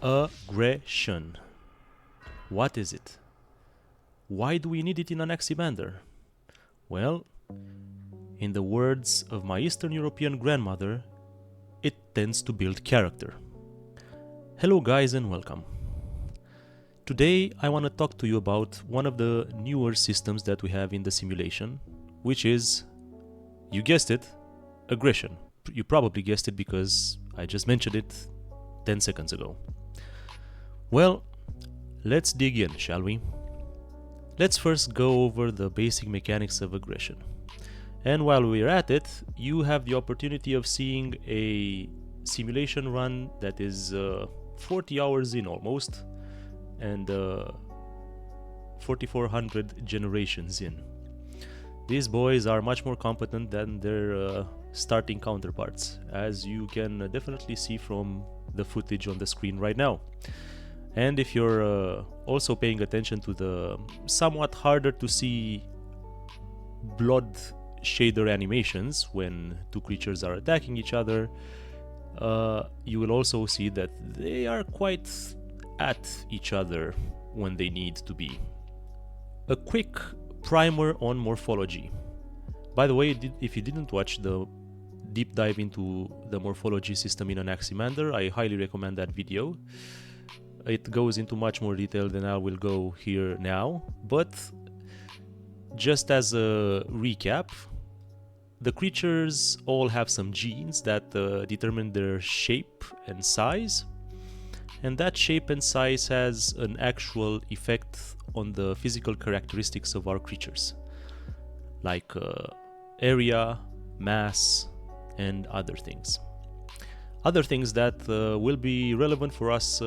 Aggression. What is it? Why do we need it in Anaximander? Well, in the words of my Eastern European grandmother, it tends to build character. Hello guys and welcome. Today I want to talk to you about one of the newer systems that we have in the simulation, which is, you guessed it, aggression. You probably guessed it because I just mentioned it 10 seconds ago. Well, let's dig in, shall we? Let's first go over the basic mechanics of aggression. And while we're at it, you have the opportunity of seeing a simulation run that is 40 hours in almost, and 4400 generations in. These boys are much more competent than their starting counterparts, as you can definitely see from the footage on the screen right now. And if you're also paying attention to the somewhat harder to see blood shader animations when two creatures are attacking each other, you will also see that they are quite at each other when they need to be. A quick primer on morphology. By the way, if you didn't watch the deep dive into the morphology system in Anaximander, I highly recommend that video. It goes into much more detail than I will go here now, but just as a recap, the creatures all have some genes that determine their shape and size, and that shape and size has an actual effect on the physical characteristics of our creatures, like area, mass, and other things. Other things that will be relevant for us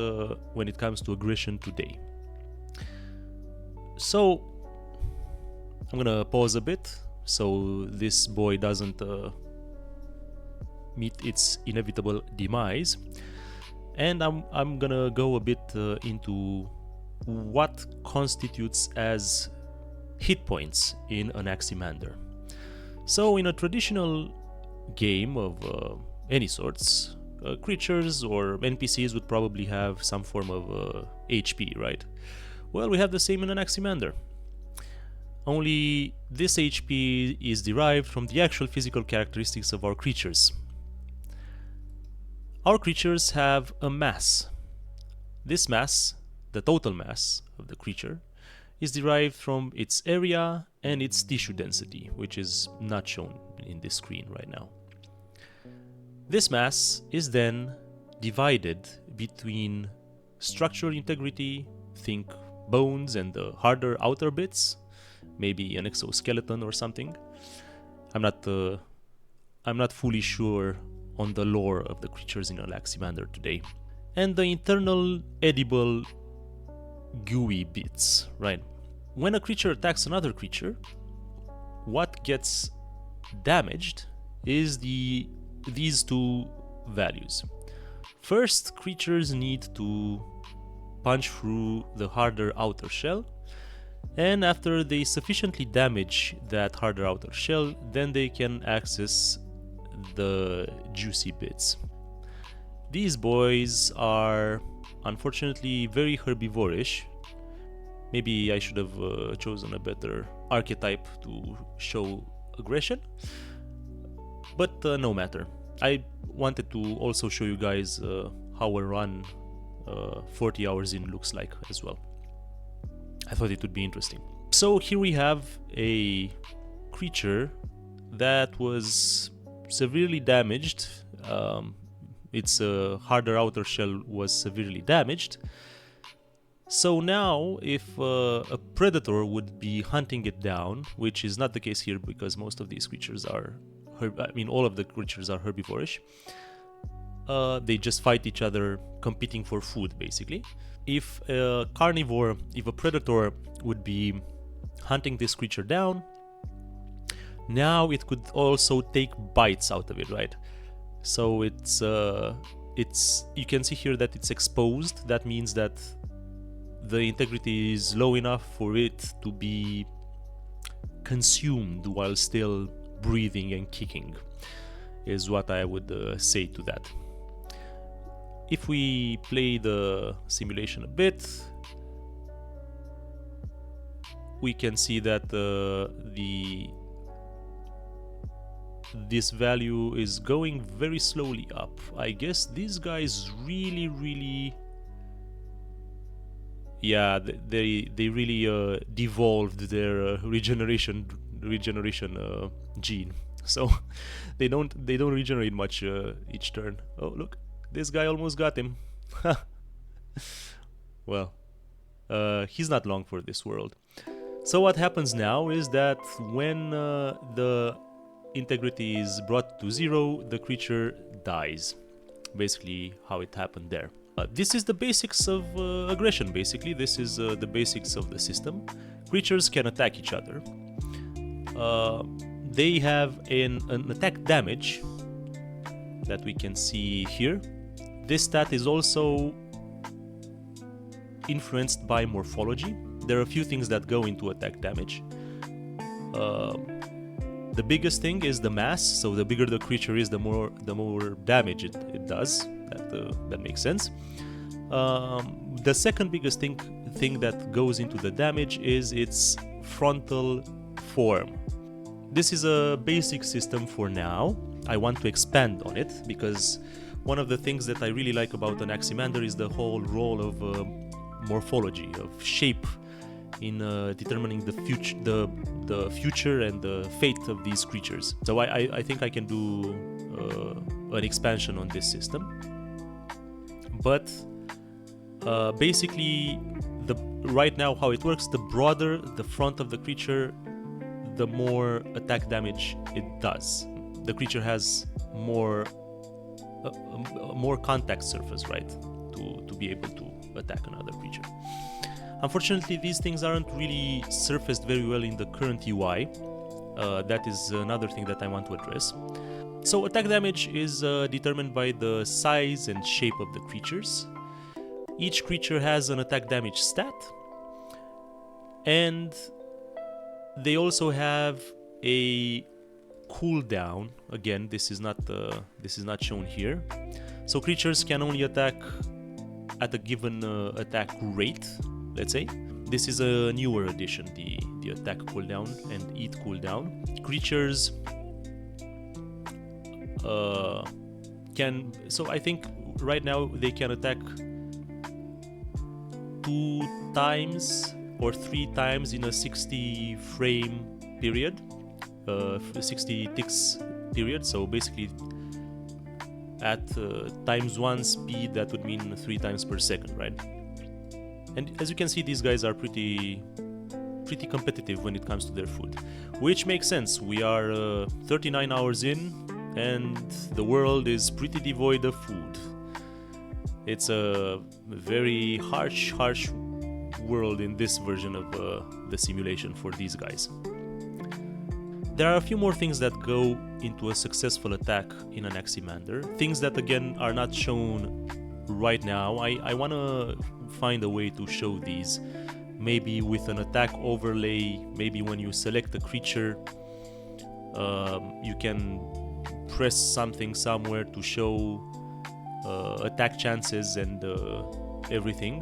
when it comes to aggression today. So I'm gonna pause a bit so this boy doesn't meet its inevitable demise, and I'm gonna go a bit into what constitutes as hit points in Anaximander. So in a traditional game of any sorts, creatures or NPCs would probably have some form of HP, right? Well, we have the same in Anaximander. Only this HP is derived from the actual physical characteristics of our creatures. Our creatures have a mass. This mass, the total mass of the creature, is derived from its area and its tissue density, which is not shown in this screen right now. This mass is then divided between structural integrity, think bones and the harder outer bits, maybe an exoskeleton or something. I'm not fully sure on the lore of the creatures in Anaximander today. And the internal edible gooey bits, right? When a creature attacks another creature, what gets damaged is these two values. First, creatures need to punch through the harder outer shell, and after they sufficiently damage that harder outer shell, then they can access the juicy bits. These boys are unfortunately very herbivorish. Maybe I should have chosen a better archetype to show aggression, but no matter. I wanted to also show you guys how a run 40 hours in looks like as well. I thought it would be interesting. So here we have a creature that was severely damaged. Its harder outer shell was severely damaged. So now if a predator would be hunting it down, which is not the case here because most of these creatures are all of the creatures are herbivorish. They just fight each other, competing for food, basically. If a predator would be hunting this creature down, now it could also take bites out of it, right? So it's you can see here that it's exposed. That means that the integrity is low enough for it to be consumed while still breathing and kicking, is what I would say to that. if we play the simulation a bit, we can see that this value is going very slowly up. I guess these guys really, yeah, they really devolved their regeneration gene, so they don't regenerate much each turn. Oh, look, this guy almost got him. Well, he's not long for this world. So what happens now is that when the integrity is brought to 0, the creature dies. Basically how it happened there. This is the basics of aggression, basically. This is the basics of the system. Creatures can attack each other. They have an attack damage that we can see here. This stat is also influenced by morphology. There are a few things that go into attack damage. The biggest thing is the mass, so the bigger the creature is, the more damage it does. That makes sense. The second biggest thing that goes into the damage is its frontal form. This is a basic system for now. I want to expand on it because one of the things that I really like about Anaximander is the whole role of morphology, of shape, in determining the future and the fate of these creatures. So I think I can do an expansion on this system. But basically, right now how it works, the broader the front of the creature, the more attack damage it does. The creature has more contact surface, right, to be able to attack another creature. Unfortunately, these things aren't really surfaced very well in the current UI. That is another thing that I want to address. So attack damage is determined by the size and shape of the creatures. Each creature has an attack damage stat, and they also have a cooldown. Again, this is not shown here. So creatures can only attack at a given attack rate. Let's say this is a newer addition, the attack cooldown and eat cooldown. Creatures so I think right now they can attack 2 times or 3 times in a 60 frame period, 60 ticks period. So basically at ×1 speed, that would mean 3 times per second, right? And as you can see, these guys are pretty competitive when it comes to their food, which makes sense. We are 39 hours in, and the world is pretty devoid of food. It's a very harsh world in this version of the simulation for these guys. There are a few more things that go into a successful attack in Anaximander. Things that again are not shown right now. I want to find a way to show these, maybe with an attack overlay. Maybe when you select a creature, you can press something somewhere to show attack chances and everything,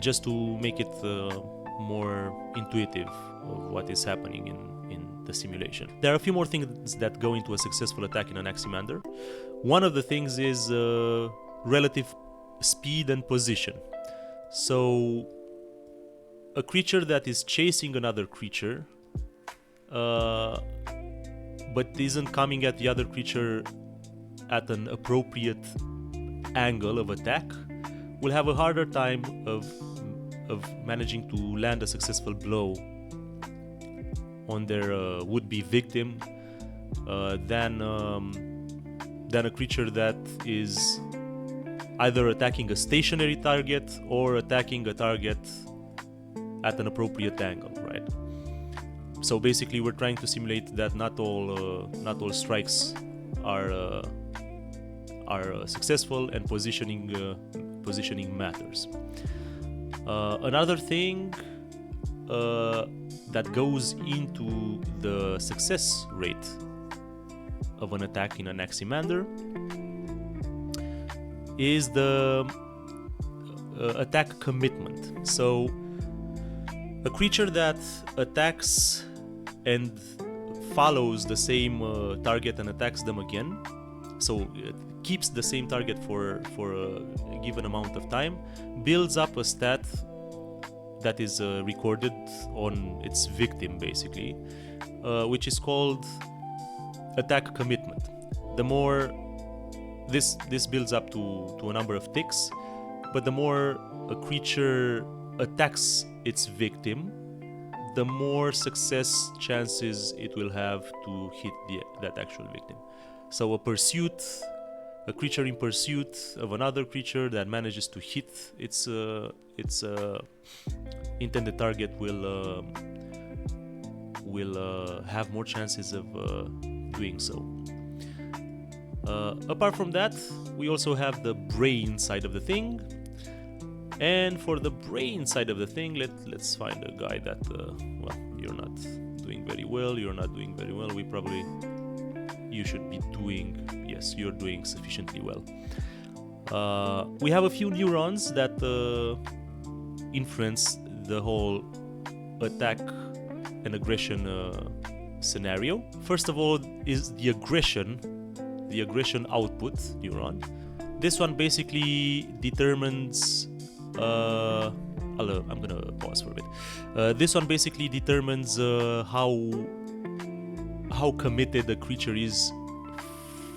just to make it more intuitive of what is happening in the simulation. There are a few more things that go into a successful attack in Anaximander. One of the things is relative speed and position. So a creature that is chasing another creature but isn't coming at the other creature at an appropriate angle of attack will have a harder time of managing to land a successful blow on their would-be victim than a creature that is either attacking a stationary target or attacking a target at an appropriate angle, right? So basically, we're trying to simulate that not all strikes are successful, and positioning matters. Another thing that goes into the success rate of an attack in Anaximander is the attack commitment. So a creature that attacks and follows the same target and attacks them again, so it keeps the same target for a given amount of time, builds up a stat that is recorded on its victim, basically, which is called attack commitment. The more this builds up to a number of ticks, but the more a creature attacks its victim, the more success chances it will have to hit that actual victim. So a creature in pursuit of another creature that manages to hit its intended target will have more chances of doing so. Apart from that, we also have the brain side of the thing. And for the brain side of the thing, let's find a guy that, well, you're not doing very well, you should be doing, yes, you're doing sufficiently well. We have a few neurons that influence the whole attack and aggression scenario. First of all is the aggression output neuron. This one basically determines I'm gonna pause for a bit. This one basically determines how committed the creature is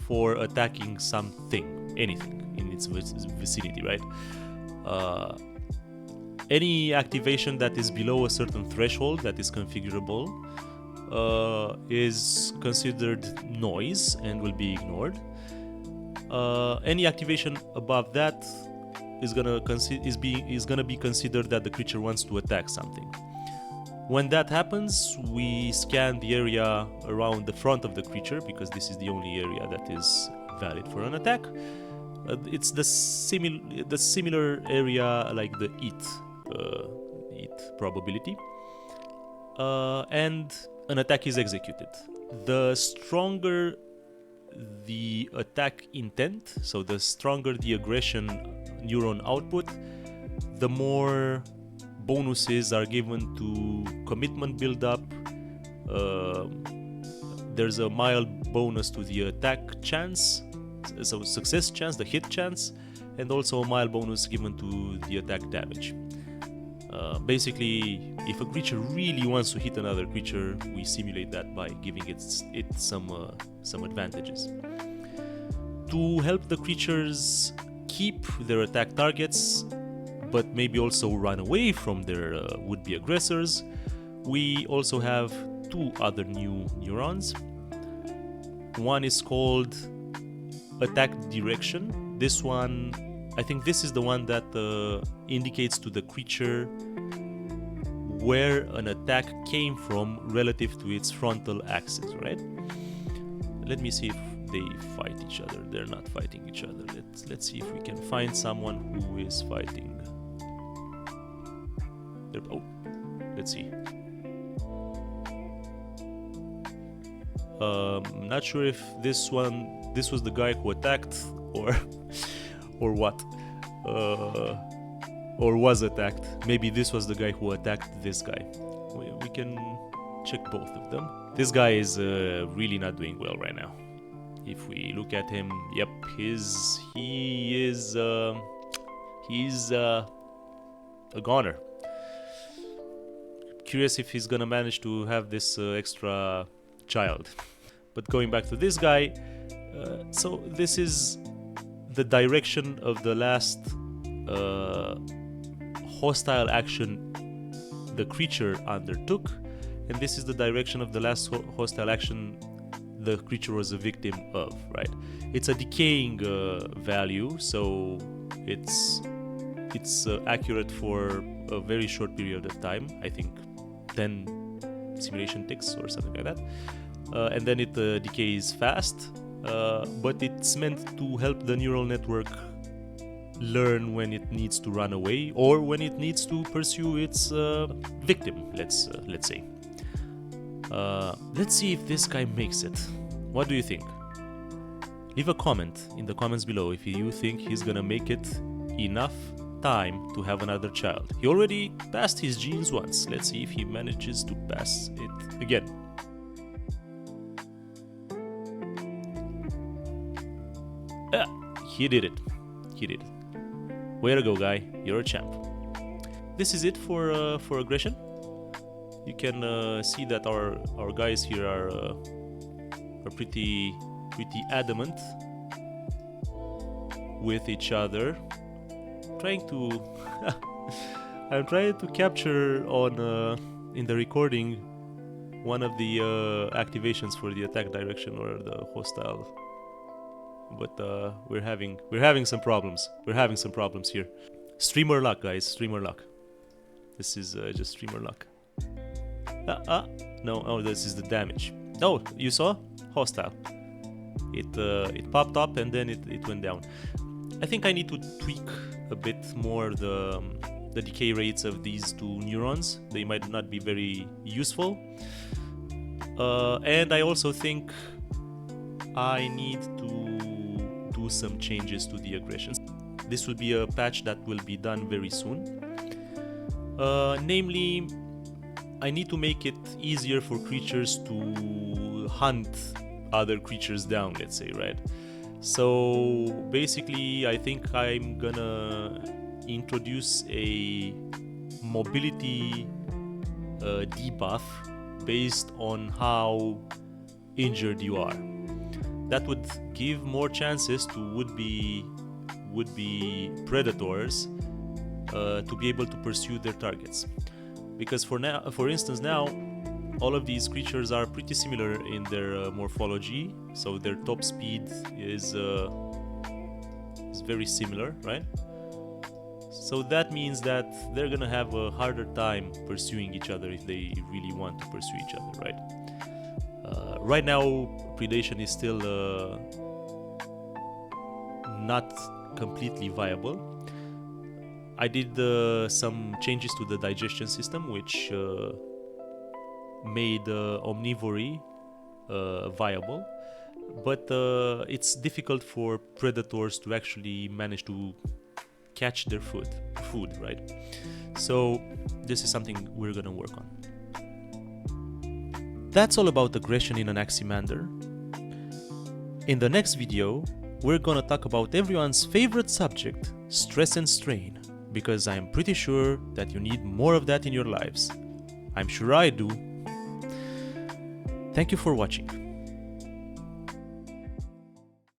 for attacking something, anything in its vicinity, right? Any activation that is below a certain threshold that is configurable is considered noise and will be ignored. Any activation above that is gonna be considered that the creature wants to attack something. When that happens, we scan the area around the front of the creature, because this is the only area that is valid for an attack. It's the similar area like the eat probability, and an attack is executed. The stronger the attack intent, so the stronger the aggression neuron output, the more bonuses are given to commitment build-up. There's a mild bonus to the attack chance, so success chance, the hit chance, and also a mild bonus given to the attack damage. Basically, if a creature really wants to hit another creature, we simulate that by giving it some advantages. To help the creatures keep their attack targets, but maybe also run away from their would-be aggressors, we also have two other new neurons. One is called attack direction. This one, I think this is the one that indicates to the creature where an attack came from relative to its frontal axis, right? Let me see if they fight each other. They're not fighting each other. Let's see if we can find someone who is fighting. Oh, let's see. Not sure if this was the guy who attacked or what, or was attacked. Maybe this was the guy who attacked this guy. We can check both of them. This guy is really not doing well right now. If we look at him, yep, he's a goner. Curious if he's gonna manage to have this extra child. But going back to this guy, so this is the direction of the last hostile action the creature undertook, and this is the direction of the last hostile action the creature was a victim of, right? It's a decaying value, so it's accurate for a very short period of time, I think 10 simulation ticks or something like that, and then it decays fast, but it's meant to help the neural network learn when it needs to run away or when it needs to pursue its victim, let's say. Let's see if this guy makes it. What do you think? Leave a comment in the comments below if you think he's gonna make it enough time to have another child. He already passed his genes once. Let's see if he manages to pass it again. He did it. He did it. Way to go, guy. You're a champ. This is it for aggression. You can see that our guys here are pretty adamant with each other. I'm trying to capture on in the recording one of the activations for the attack direction or the hostile, but we're having some problems. We're having some problems here. Streamer luck, guys. Streamer luck. This is just streamer luck. No, oh, this is the damage. Oh, you saw? Hostile. It popped up and then it went down. I think I need to tweak a bit more the decay rates of these two neurons. They might not be very useful. And I also think I need to do some changes to the aggressions. This will be a patch that will be done very soon. Namely, I need to make it easier for creatures to hunt other creatures down, let's say, right? So basically, I think I'm gonna introduce a mobility debuff based on how injured you are. That would give more chances to would-be predators to be able to pursue their targets. Because for instance now, all of these creatures are pretty similar in their morphology, so their top speed is very similar, right? So that means that they're gonna have a harder time pursuing each other if they really want to pursue each other, right? Right now, predation is still not completely viable. I did some changes to the digestion system, which made omnivory viable, but it's difficult for predators to actually manage to catch their food, right? So this is something we're gonna work on. That's all about aggression in Anaximander. In the next video, we're gonna talk about everyone's favorite subject, stress and strain, because I'm pretty sure that you need more of that in your lives. I'm sure I do. Thank you for watching.